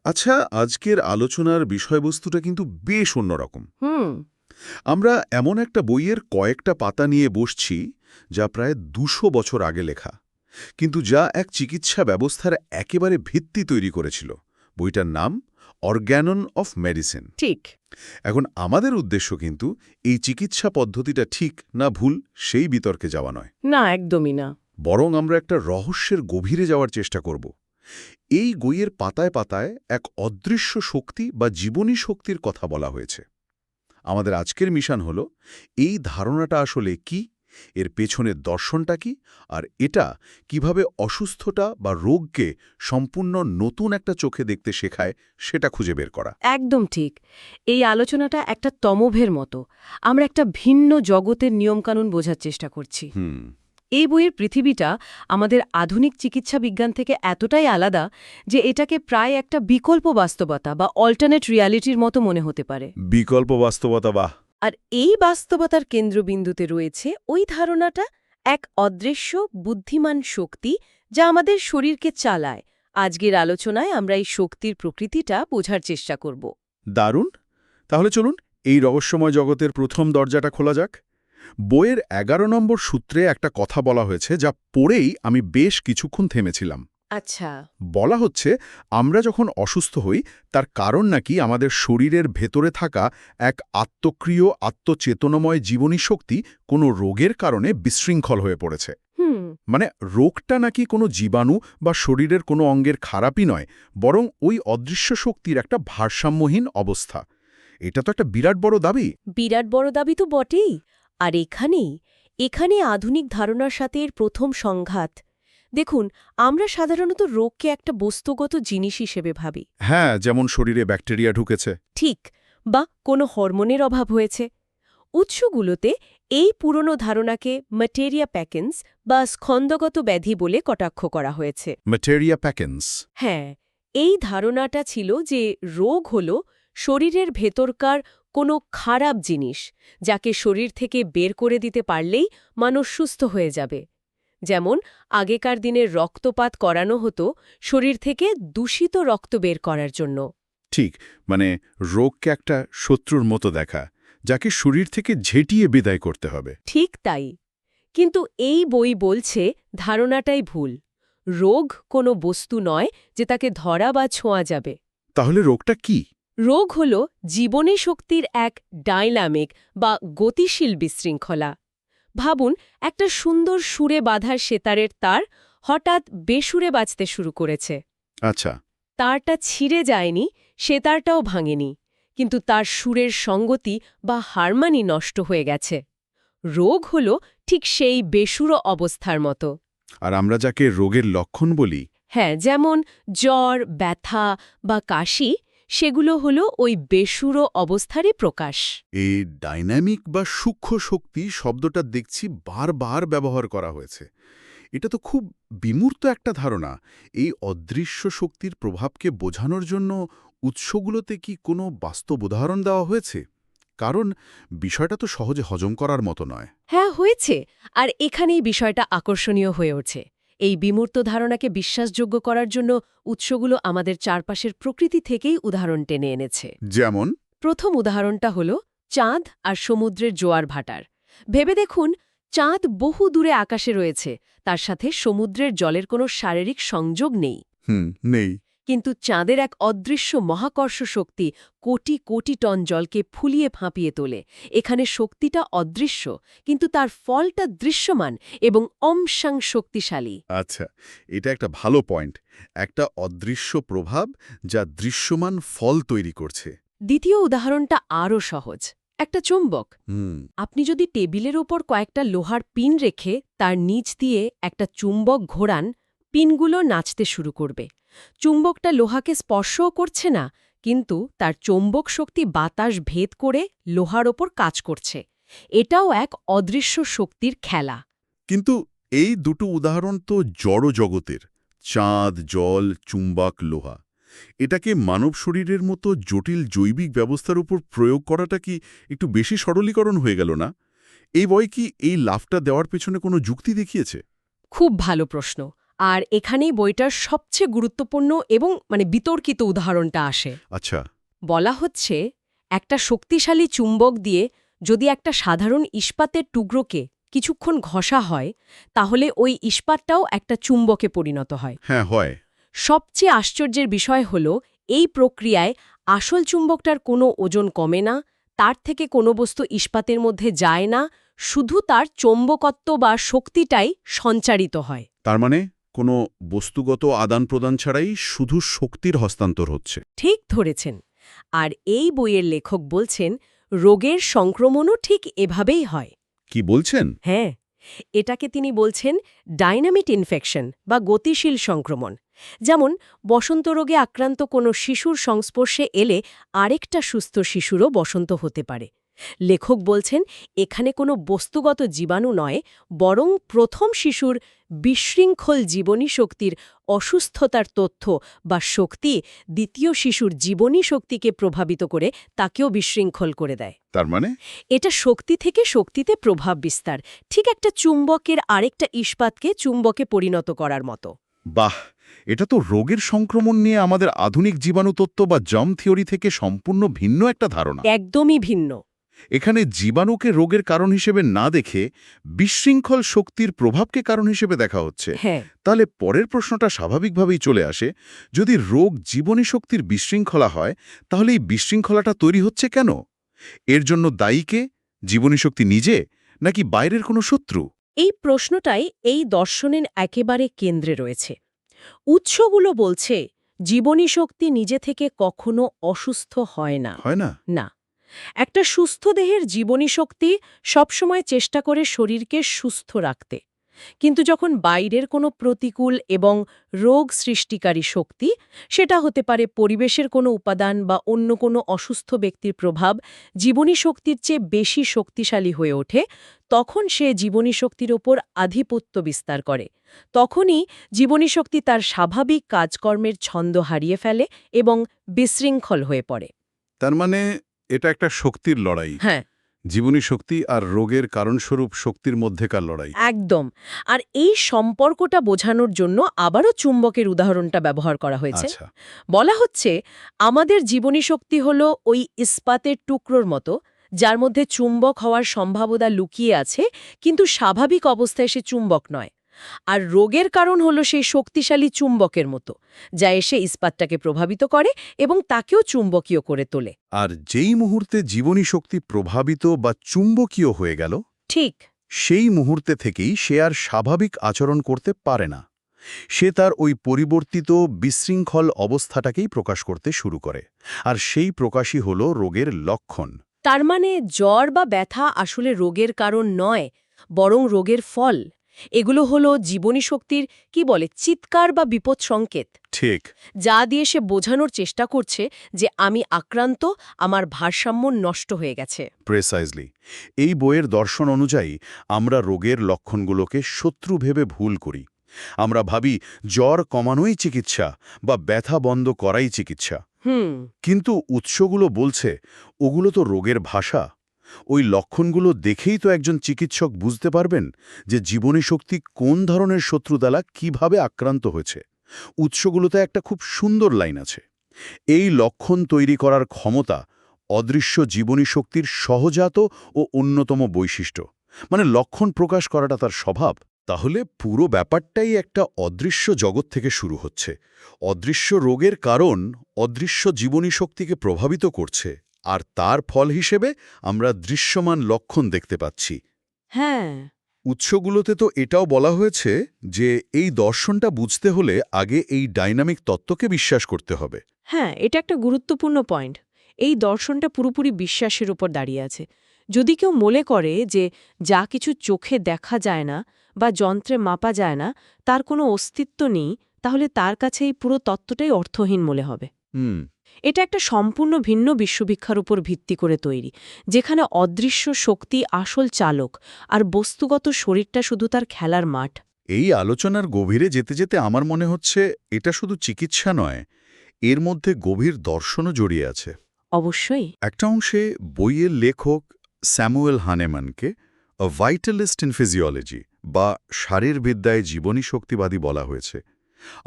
আচ্ছা, আজকের আলোচনার বিষয়বস্তুটা কিন্তু বেশ অন্যরকম। হুম। আমরা এমন একটা বইয়ের কয়েকটা পাতা নিয়ে বসছি যা প্রায় ২০০ বছর আগে লেখা, কিন্তু যা এক চিকিৎসা ব্যবস্থার একেবারে ভিত্তি তৈরি করেছিল। বইটার নাম অর্গ্যানন অফ মেডিসিন। ঠিক। এখন আমাদের উদ্দেশ্য কিন্তু এই চিকিৎসা পদ্ধতিটা ঠিক না ভুল সেই বিতর্কে যাওয়া নয়, না, একদমই না। বরং আমরা একটা রহস্যের গভীরে যাওয়ার চেষ্টা করব। এই বইয়ের পাতায় পাতায় এক অদৃশ্য শক্তি বা জীবনী শক্তির কথা বলা হয়েছে। আমাদের আজকের মিশন হল এই ধারণাটা আসলে কি, এর পেছনের দর্শনটা কি, আর এটা কিভাবে অসুস্থতা বা রোগকে সম্পূর্ণ নতুন একটা চোখে দেখতে শেখায় সেটা খুঁজে বের করা। একদম ঠিক। এই আলোচনাটা একটা তমোভের মতো। আমরা একটা ভিন্ন জগতের নিয়মকানুন বোঝার চেষ্টা করছি। হুম। এই বইয়ের পৃথিবীটা আমাদের আধুনিক চিকিৎসা বিজ্ঞান থেকে এতটাই আলাদা যে এটাকে প্রায় একটা বিকল্প বাস্তবতা বা অল্টারনেট রিয়ালিটির মতো মনে হতে পারে। বিকল্প বাস্তবতা, বাহ! আর এই বাস্তবতার কেন্দ্রবিন্দুতে রয়েছে ওই ধারণাটা, এক অদৃশ্য বুদ্ধিমান শক্তি যা আমাদের শরীরকে চালায়। আজকের আলোচনায় আমরা এই শক্তির প্রকৃতিটা বোঝার চেষ্টা করব। দারুণ! তাহলে চলুন এই রহস্যময় জগতের প্রথম দরজাটা খোলা যাক। বইয়ের ১১ নম্বর সূত্রে একটা কথা বলা হয়েছে যা পড়েই আমি বেশ কিছুক্ষণ থেমেছিলাম। আচ্ছা। বলা হচ্ছে, আমরা যখন অসুস্থ হই তার কারণ নাকি আমাদের শরীরের ভেতরে থাকা এক আত্মক্রিয় আত্মচেতনময় জীবনী শক্তি কোনো রোগের কারণে বিশৃঙ্খল হয়ে পড়েছে। হুম। মানে রোগটা নাকি কোনো জীবাণু বা শরীরের কোনো অঙ্গের খারাপই নয়, বরং ওই অদৃশ্য শক্তির একটা ভারসাম্যহীন অবস্থা। এটা তো একটা বিরাট বড় দাবি। বিরাট বড় দাবি তো বটেই। আর এখানে আধুনিক ধারণার সাথে এর প্রথম সংঘাত। দেখুন, আমরা সাধারণত রোগকে একটা বস্তুগত জিনিস হিসেবে ভাবি। হ্যাঁ, যেমন শরীরে ব্যাকটেরিয়া ঢুকেছে। ঠিক। বা কোনো হরমোনের অভাব হয়েছে। উৎসগুলোতে এই পুরনো ধারণাকে ম্যাটেরিয়া প্যাকেন্স বা স্কন্দগত ব্যাধি বলে কটাক্ষ করা হয়েছে। ম্যাটেরিয়া প্যাকেন্স। হ্যাঁ, এই ধারণাটা ছিল যে রোগ হল শরীরের ভেতরকার কোনো খারাপ জিনিস, যাকে শরীর থেকে বের করে দিতে পারলেই মানুষ সুস্থ হয়ে যাবে। যেমন আগেকার দিনের রক্তপাত করানো হতো শরীর থেকে দূষিত রক্ত বের করার জন্য। ঠিক, মানে রোগকে একটা শত্রুর মতো দেখা, যাকে শরীর থেকে ঝেঁটিয়ে বিদায় করতে হবে। ঠিক তাই। কিন্তু এই বই বলছে ধারণাটাই ভুল। রোগ কোনো বস্তু নয় যে তাকে ধরা বা ছোঁয়া যাবে। তাহলে রোগটা কি? রোগ হল জীবনী শক্তির এক ডাইনামিক বা গতিশীল বিশৃঙ্খলা। ভাবুন, একটা সুন্দর সুরে বাঁধার সেতারের তার হঠাৎ বেসুরে বাজতে শুরু করেছে। আচ্ছা। তারটা ছিঁড়ে যায়নি, সেতারটাও ভাঙেনি, কিন্তু তার সুরের সঙ্গতি বা হারমানি নষ্ট হয়ে গেছে। রোগ হল ঠিক সেই বেসুরো অবস্থার মতো। আর আমরা যাকে রোগের লক্ষণ বলি, হ্যাঁ, যেমন জ্বর, ব্যথা বা কাশি, সেগুলো হলো ওই বেসুরো অবস্থারই প্রকাশ। এই ডাইনামিক বা সূক্ষ্ম শক্তি শব্দটা দেখছি বারবার ব্যবহার করা হয়েছে। এটা তো খুব বিমূর্ত একটা ধারণা। এই অদৃশ্য শক্তির প্রভাবকে বোঝানোর জন্য উৎসগুলোতে কি কোনো বাস্তব উদাহরণ দেওয়া হয়েছে? কারণ বিষয়টা তো সহজে হজম করার মতো নয়। হ্যাঁ, হয়েছে। আর এখানেই বিষয়টা আকর্ষণীয় হয়ে ওঠে। এই বিমূর্ত ধারণাকে বিশ্বাসযোগ্য করার জন্য উৎসগুলো আমাদের চারপাশের প্রকৃতি থেকেই উদাহরণ টেনে এনেছে। যেমন? প্রথম উদাহরণটা হল চাঁদ আর সমুদ্রের জোয়ার ভাটার। ভেবে দেখুন, চাঁদ বহু দূরে আকাশে রয়েছে, তার সাথে সমুদ্রের জলের কোনো শারীরিক সংযোগ নেই। নেই। কিন্তু চাঁদের এক অদৃশ্য মহাকর্ষ শক্তি কোটি কোটি টন জলকে ফুলিয়ে ফাঁপিয়ে তোলে। এখানে শক্তিটা অদৃশ্য, কিন্তু তার ফলটা দৃশ্যমান এবং অংশাং শক্তিশালী। আচ্ছা, এটা একটা ভালো পয়েন্ট। একটা অদৃশ্য প্রভাব যা দৃশ্যমান ফল তৈরি করছে। দ্বিতীয় উদাহরণটা আরও সহজ। একটা চুম্বক। হুম। আপনি যদি টেবিলের ওপর কয়েকটা লোহার পিন রেখে তার নিচ দিয়ে একটা চুম্বক ঘোরান, পিনগুলো নাচতে শুরু করবে। চুম্বকটা লোহাকে স্পর্শও করছে না, কিন্তু তার চৌম্বক শক্তি বাতাস ভেদ করে লোহার ওপর কাজ করছে। এটাও এক অদৃশ্য শক্তির খেলা। কিন্তু এই দুটো উদাহরণ তো জড় জগতের। চাঁদ, জল, চুম্বক, লোহা। এটাকে মানব শরীরের মতো জটিল জৈবিক ব্যবস্থার উপর প্রয়োগ করাটা কি একটু বেশি সরলীকরণ হয়ে গেল না? এই বই কি এই লাফটা দেওয়ার পেছনে কোনো যুক্তি দেখিয়েছে? খুব ভালো প্রশ্ন। আর এখানেই বইটার সবচেয়ে গুরুত্বপূর্ণ এবং বিতর্কিত উদাহরণটা আসে। আচ্ছা। বলা হচ্ছে একটা শক্তিশালী চুম্বক দিয়ে যদি একটা সাধারণ ইস্পাতের টুকরোকে কিছুক্ষণ ঘষা হয় তাহলে ওই ইস্পাতটাও একটা চুম্বকে পরিণত হয়। হ্যাঁ, হয়। সবচেয়ে আশ্চর্যের বিষয় হল এই প্রক্রিয়ায় আসল চুম্বকটার কোনো ওজন কমে না, তার থেকে কোনো বস্তু ইস্পাতের মধ্যে যায় না, শুধু তার চৌম্বকত্ব বা শক্তিটাই সঞ্চারিত হয়। তার মানে কোনো বস্তুগত আদান-প্রদান ছাড়াই শুধু শক্তির হস্তান্তর হচ্ছে। ঠিক ধরেছেন। আর এই বইয়ের লেখক বলছেন রোগের সংক্রমণও ঠিক এভাবেই হয়। কি বলছেন? হ্যাঁ, এটাকে তিনি বলছেন ডাইনামিক ইনফেকশন বা গতিশীল সংক্রমণ। যেমন বসন্ত রোগে আক্রান্ত কোনো শিশুর সংস্পর্শে এলে আরেকটা সুস্থ শিশুরও বসন্ত হতে পারে। লেখক বলছেন এখানে কোনো বস্তুগত জীবাণু নয়, বরং প্রথম শিশুর বিশৃঙ্খল জীবনী শক্তির অসুস্থতার তথ্য বা শক্তি দ্বিতীয় শিশুর জীবনী শক্তিকে প্রভাবিত করে তাকেও বিশৃঙ্খল করে দেয়। তার মানে এটা শক্তি থেকে শক্তিতে প্রভাব বিস্তার, ঠিক একটা চুম্বকের আরেকটা ইস্পাতকে চুম্বকে পরিণত করার মতো। বাহ! এটা তো রোগের সংক্রমণ নিয়ে আমাদের আধুনিক জীবাণুতত্ত্ব বা জার্ম থিওরি থেকে সম্পূর্ণ ভিন্ন একটা ধারণা। একদমই ভিন্ন। এখানে জীবাণুকে রোগের কারণ হিসেবে না দেখে বিশৃঙ্খল শক্তির প্রভাবকে কারণ হিসেবে দেখা হচ্ছে। হ্যাঁ, তাহলে পরের প্রশ্নটা স্বাভাবিকভাবেই চলে আসে, যদি রোগ জীবনী শক্তির বিশৃঙ্খলা হয় তাহলে এই বিশৃঙ্খলাটা তৈরি হচ্ছে কেন? এর জন্য দায়ী কে? জীবনী শক্তি নিজে, নাকি বাইরের কোনো শত্রু? এই প্রশ্নটাই এই দর্শনের একেবারে কেন্দ্রে রয়েছে। উৎসগুলো বলছে জীবনী শক্তি নিজে থেকে কখনো অসুস্থ হয় না। হয় না? না, একটা সুস্থ দেহের জীবনী শক্তি সবসময় চেষ্টা করে শরীরকে সুস্থ রাখতে। কিন্তু যখন বাইরের কোনো প্রতিকূল এবং রোগ সৃষ্টিকারী শক্তি, সেটা হতে পারে পরিবেশের কোনো উপাদান বা অন্য কোনো অসুস্থ ব্যক্তির প্রভাব, জীবনী শক্তির চেয়ে বেশি শক্তিশালী হয়ে ওঠে, তখন সে জীবনী শক্তির ওপর আধিপত্য বিস্তার করে। তখনই জীবনী শক্তি তার স্বাভাবিক কাজকর্মের ছন্দ হারিয়ে ফেলে এবং বিশৃঙ্খল হয়ে পড়ে। তার মানে এটা একটা শক্তির লড়াই। হ্যাঁ, জীবনী শক্তি আর রোগের কারণস্বরূপ শক্তির মধ্যেকার লড়াই। একদম। আর এই সম্পর্কটা বোঝানোর জন্য আবারও চুম্বকের উদাহরণটা ব্যবহার করা হয়েছে। আচ্ছা। বলা হচ্ছে আমাদের জীবনী শক্তি হল ওই ইস্পাতের টুকরোর মতো, যার মধ্যে চুম্বক হওয়ার সম্ভাবনা লুকিয়ে আছে, কিন্তু স্বাভাবিক অবস্থায় সে চুম্বক নয়। আর রোগের কারণ হল সেই শক্তিশালী চুম্বকের মতো, যা এসে ইস্পাতটাকে প্রভাবিত করে এবং তাকেও চুম্বকীয় করে তোলে। আর যেই মুহূর্তে জীবনী শক্তি প্রভাবিত বা চুম্বকীয় হয়ে গেল, ঠিক। সেই মুহূর্তে থেকেই সে আর স্বাভাবিক আচরণ করতে পারে না। সে তার ওই পরিবর্তিত বিশৃঙ্খল অবস্থাটাকেই প্রকাশ করতে শুরু করে, আর সেই প্রকাশই হল রোগের লক্ষণ। তার মানে জ্বর বা ব্যথা আসলে রোগের কারণ নয়, বরং রোগের ফল। এগুলো হলো জীবনী শক্তির চিৎকার বা বিপদ সংকেত, ঠিক। যা দিয়ে সে বোঝানোর চেষ্টা করছে যে আমি আক্রান্ত, আমার ভারসাম্য নষ্ট হয়ে গেছে। প্রেসাইজলি। এই বইয়ের দর্শন অনুযায়ী আমরা রোগের লক্ষণগুলোকে শত্রু ভেবে ভুল করি। আমরা ভাবি জ্বর কমানোই চিকিৎসা বা ব্যথা বন্ধ করাই চিকিৎসা। কিন্তু উৎসগুলো বলছে ওগুলো তো রোগের ভাষা। ওই লক্ষণগুলো দেখেই তো একজন চিকিৎসক বুঝতে পারবেন যে জীবনী শক্তি কোন ধরনের শত্রু দ্বারা কিভাবে আক্রান্ত হয়েছে। উৎসগুলোতে একটা খুব সুন্দর লাইন আছে, এই লক্ষণ তৈরি করার ক্ষমতা অদৃশ্য জীবনী শক্তির সহজাত ও অন্যতম বৈশিষ্ট্য। মানে লক্ষণ প্রকাশ করাটা তার স্বভাব। তাহলে পুরো ব্যাপারটাই একটা অদৃশ্য জগৎ থেকে শুরু হচ্ছে। অদৃশ্য রোগের কারণ অদৃশ্য জীবনী শক্তিকে প্রভাবিত করছে, আর তার ফল হিসেবে আমরা দৃশ্যমান লক্ষণ দেখতে পাচ্ছি। হ্যাঁ, উৎসগুলোতে তো এটাও বলা হয়েছে যে এই দর্শনটা বুঝতে হলে আগে এই ডাইনামিক তত্ত্বকে বিশ্বাস করতে হবে। হ্যাঁ, এটা একটা গুরুত্বপূর্ণ পয়েন্ট। এই দর্শনটা পুরোপুরি বিশ্বাসের উপর দাঁড়িয়ে আছে। যদি কেউ মনে করে যে যা কিছু চোখে দেখা যায় না বা যন্ত্রে মাপা যায় না তার কোনো অস্তিত্ব নেই, তাহলে তার কাছে এই পুরো তত্ত্বটাই অর্থহীন মনে হবে। এটা একটা সম্পূর্ণ ভিন্ন বিশ্বভিক্ষার উপর ভিত্তি করে তৈরি, যেখানে অদৃশ্য শক্তি আসল চালক আর বস্তুগত শরীরটা শুধু তার খেলার মাঠ। এই আলোচনার গভীরে যেতে যেতে আমার মনে হচ্ছে এটা শুধু চিকিৎসা নয়, এর মধ্যে গভীর দর্শনও জড়িয়ে আছে। অবশ্যই। একটা অংশে বইয়ের লেখক স্যামুয়েল হানেমানকে আ ভাইটালিস্ট ইন ফিজিওলজি বা শারীরবিদ্যায় জীবনী শক্তিবাদী বলা হয়েছে।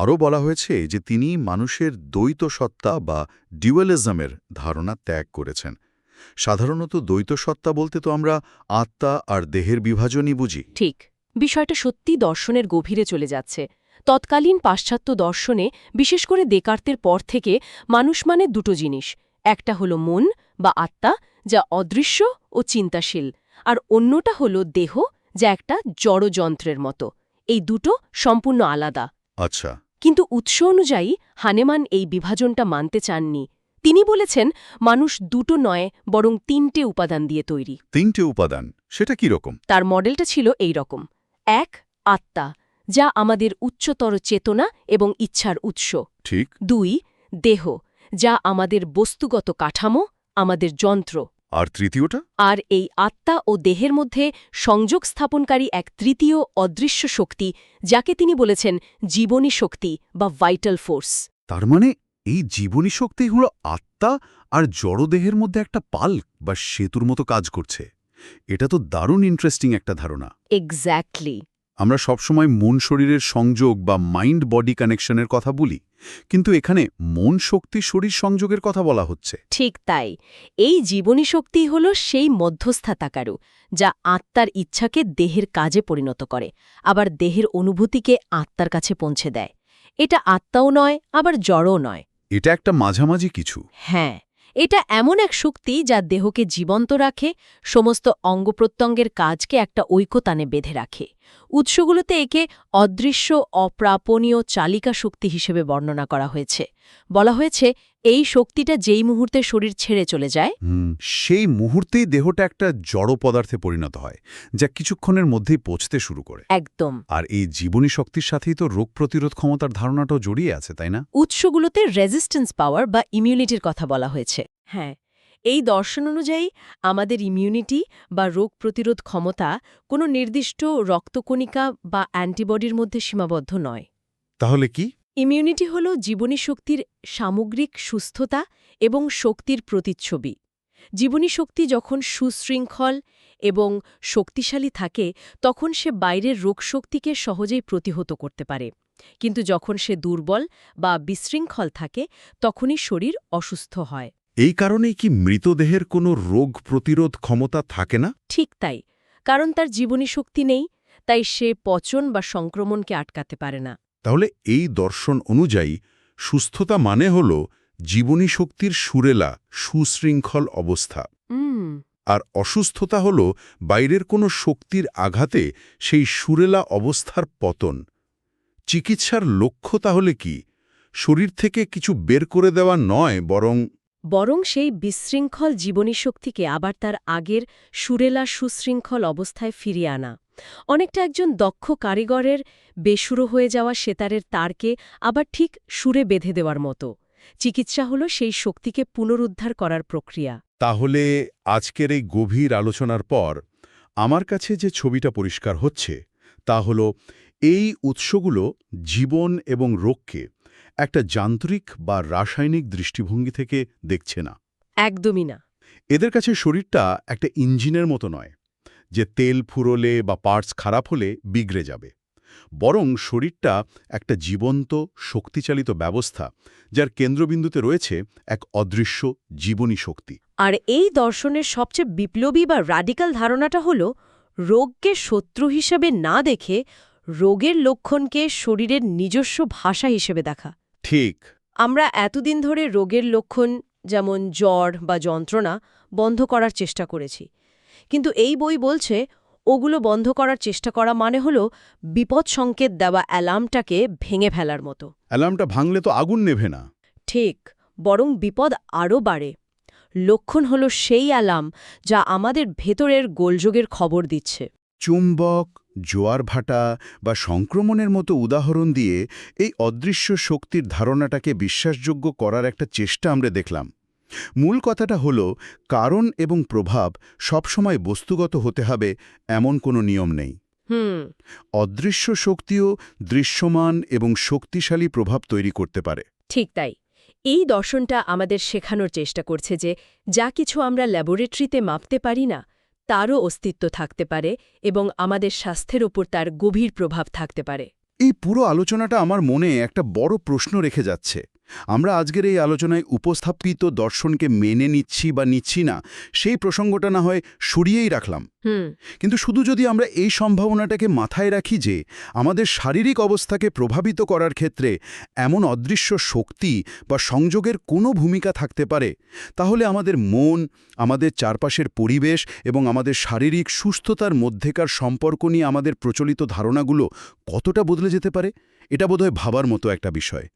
আরও বলা হয়েছে যে তিনি মানুষের দ্বৈত সত্তা বা ডুয়ালিজমের ধারণা ত্যাগ করেছেন। সাধারণত দ্বৈত সত্তা বলতে তো আমরা আত্মা আর দেহের বিভাজনই বুঝি। ঠিক, বিষয়টা সত্যি দর্শনের গভীরে চলে যাচ্ছে। তৎকালীন পাশ্চাত্য দর্শনে, বিশেষ করে দেকার্তের পর থেকে, মানুষ মানে দুটো জিনিস। একটা হলো মন বা আত্মা, যা অদৃশ্য ও চিন্তাশীল, আর অন্যটা হলো দেহ, যা একটা জড় যন্ত্রের মতো। এই দুটো সম্পূর্ণ আলাদা। আচ্ছা, কিন্তু উৎস অনুযায়ী হানেমান এই বিভাজনটা মানতে চাননি। তিনি বলেছেন মানুষ দুটো নয়, বরং তিনটে উপাদান দিয়ে তৈরি। 3টে উপাদান, সেটা কি রকম? তার মডেলটা ছিল এই রকম। 1. আত্মা, যা আমাদের উচ্চতর চেতনা এবং ইচ্ছার উৎস। ঠিক। 2. দেহ, যা আমাদের বস্তুগত কাঠামো, আমাদের যন্ত্র। আর তৃতীয়টা? আর এই আত্মা ও দেহের মধ্যে সংযোগ স্থাপনকারী এক তৃতীয় অদৃশ্য শক্তি, যাকে তিনি বলেছেন জীবনী শক্তি বা ভাইটাল ফোর্স। তার মানে এই জীবনী শক্তি হলো আত্মা আর জড়দেহের মধ্যে একটা পাল বা সেতুর মতো কাজ করছে। এটা তো দারুণ ইন্টারেস্টিং একটা ধারণা। এক্স্যাক্টলি। আমরা সবসময় মন শরীরের সংযোগ বা মাইন্ড বডি কানেকশনের কথা বলি, কিন্তু এখানে মন শক্তি শরীর সংযোগের কথা বলা হচ্ছে। ঠিক তাই। এই জীবনী শক্তি হল সেই মধ্যস্থাতাকারু, যা আত্মার ইচ্ছাকে দেহের কাজে পরিণত করে, আবার দেহের অনুভূতিকে আত্মার কাছে পৌঁছে দেয়। এটা আত্মাও নয়, আবার জড়ও নয়। এটা একটা মাঝামাঝি কিছু। হ্যাঁ, এটা এমন এক শক্তি যা দেহকে জীবন্ত রাখে, সমস্ত অঙ্গপ্রত্যঙ্গের কাজকে একটা ঐক্যতানে বেঁধে রাখে। উৎসগুলোতে একে অদৃশ্য অপ্রাপণীয় চালিকা শক্তি হিসেবে বর্ণনা করা হয়েছে। বলা হয়েছে এই শক্তিটা যেই মুহূর্তে শরীর ছেড়ে চলে যায়, সেই মুহূর্তেই দেহটা একটা জড় পদার্থে পরিণত হয়, যা কিছুক্ষণের মধ্যেই পচতে শুরু করে। একদম। আর এই জীবনী শক্তির সাথেই তো রোগ প্রতিরোধ ক্ষমতার ধারণাটাও জড়িয়ে আছে, তাই না? উৎসগুলোতে রেজিস্ট্যান্স পাওয়ার বা ইমিউনিটির কথা বলা হয়েছে। হ্যাঁ, এই দর্শন অনুযায়ী আমাদের ইমিউনিটি বা রোগ প্রতিরোধ ক্ষমতা কোনো নির্দিষ্ট রক্তকণিকা বা অ্যান্টিবডির মধ্যে সীমাবদ্ধ নয়। তাহলে কি? ইমিউনিটি হল জীবনী শক্তির সামগ্রিক সুস্থতা এবং শক্তির প্রতিচ্ছবি। জীবনী শক্তি যখন সুশৃঙ্খল এবং শক্তিশালী থাকে, তখন সে বাইরের রোগশক্তিকে সহজেই প্রতিহত করতে পারে। কিন্তু যখন সে দুর্বল বা বিশৃঙ্খল থাকে, তখনই শরীর অসুস্থ হয়। এই কারণেই কি মৃতদেহের কোনো রোগ প্রতিরোধ ক্ষমতা থাকে না? ঠিক তাই, কারণ তার জীবনী শক্তি নেই, তাই সে পচন বা সংক্রমণকে আটকাতে পারে না। তাহলে এই দর্শন অনুযায়ী সুস্থতা মানে হল জীবনী শক্তির সুরেলা সুশৃঙ্খল অবস্থা, আর অসুস্থতা হল বাইরের কোনো শক্তির আঘাতে সেই সুরেলা অবস্থার পতন। চিকিৎসার লক্ষ্য তাহলে কি? শরীর থেকে কিছু বের করে দেওয়া নয়, বরং সেই বিশৃঙ্খল জীবনী শক্তিকে আবার তার আগের সুরেলা সুশৃঙ্খল অবস্থায় ফিরিয়ে আনা। অনেকটা একজন দক্ষ কারিগরের বেসুরো হয়ে যাওয়া সেতারের তারকে আবার ঠিক সুরে বেঁধে দেওয়ার মতো। চিকিৎসা হল সেই শক্তিকে পুনরুদ্ধার করার প্রক্রিয়া। তাহলে আজকের এই গভীর আলোচনার পর আমার কাছে যে ছবিটা পরিষ্কার হচ্ছে তা হল এই উৎসগুলো জীবন এবং রোগকে একটা যান্ত্রিক বা রাসায়নিক দৃষ্টিভঙ্গি থেকে দেখছে না। একদমই না। এদের কাছে শরীরটা একটা ইঞ্জিনের মতো নয়, যে তেল ফুরোলে বা পার্টস খারাপ হলে বিগড়ে যাবে। বরং শরীরটা একটা জীবন্ত শক্তিচালিত ব্যবস্থা, যার কেন্দ্রবিন্দুতে রয়েছে এক অদৃশ্য জীবনী শক্তি। আর এই দর্শনের সবচেয়ে বিপ্লবী বা রাডিক্যাল ধারণাটা হল রোগকে শত্রু হিসেবে না দেখে রোগের লক্ষণকে শরীরের নিজস্ব ভাষা হিসেবে দেখা। ঠিক। আমরা এতদিন ধরে রোগের লক্ষণ, যেমন জ্বর বা যন্ত্রণা, বন্ধ করার চেষ্টা করেছি। কিন্তু এই বই বলছে ওগুলো বন্ধ করার চেষ্টা করা মানে হল বিপদ সংকেত দেওয়া অ্যালার্মটাকে ভেঙে ফেলার মতো। অ্যালার্মটা ভাঙলে তো আগুন নেভে না। ঠিক, বরং বিপদ আরও বাড়ে। লক্ষণ হল সেই অ্যালার্ম যা আমাদের ভেতরের গোলযোগের খবর দিচ্ছে। চুম্বক, জোয়ার ভাটা বা সংক্রমণের মতো উদাহরণ দিয়ে এই অদৃশ্য শক্তির ধারণাটাকে বিশ্বাসযোগ্য করার একটা চেষ্টা আমরা দেখলাম। মূল কথাটা হলো কারণ এবং প্রভাব সবসময় বস্তুগত হতে হবে এমন কোনো নিয়ম নেই। অদৃশ্য শক্তিও দৃশ্যমান এবং শক্তিশালী প্রভাব তৈরি করতে পারে। ঠিক তাই। এই দর্শনটা আমাদের শেখানোর চেষ্টা করছে যে যা কিছু আমরা ল্যাবরেটরিতে মাপতে পারি না, তারও অস্তিত্ব থাকতে পারে এবং আমাদের স্বাস্থ্যের ওপর তার গভীর প্রভাব থাকতে পারে। এই পুরো আলোচনাটা আমার মনে একটা বড় প্রশ্ন রেখে যাচ্ছে। আমরা আজকের এই আলোচনায় উপস্থাপিত দর্শনকে মেনে নিচ্ছি বা নিচ্ছি না, সেই প্রসঙ্গটা না হয় সরিয়েই রাখলাম। কিন্তু শুধু যদি আমরা এই সম্ভাবনাটাকে মাথায় রাখি যে আমাদের শারীরিক অবস্থাকে প্রভাবিত করার ক্ষেত্রে এমন অদৃশ্য শক্তি বা সংযোগের কোনো ভূমিকা থাকতে পারে, তাহলে আমাদের মন, আমাদের চারপাশের পরিবেশ এবং আমাদের শারীরিক সুস্থতার মধ্যেকার সম্পর্ক নিয়ে আমাদের প্রচলিত ধারণাগুলো কতটা বদলে যেতে পারে, এটা বোধহয় ভাবার মতো একটা বিষয়।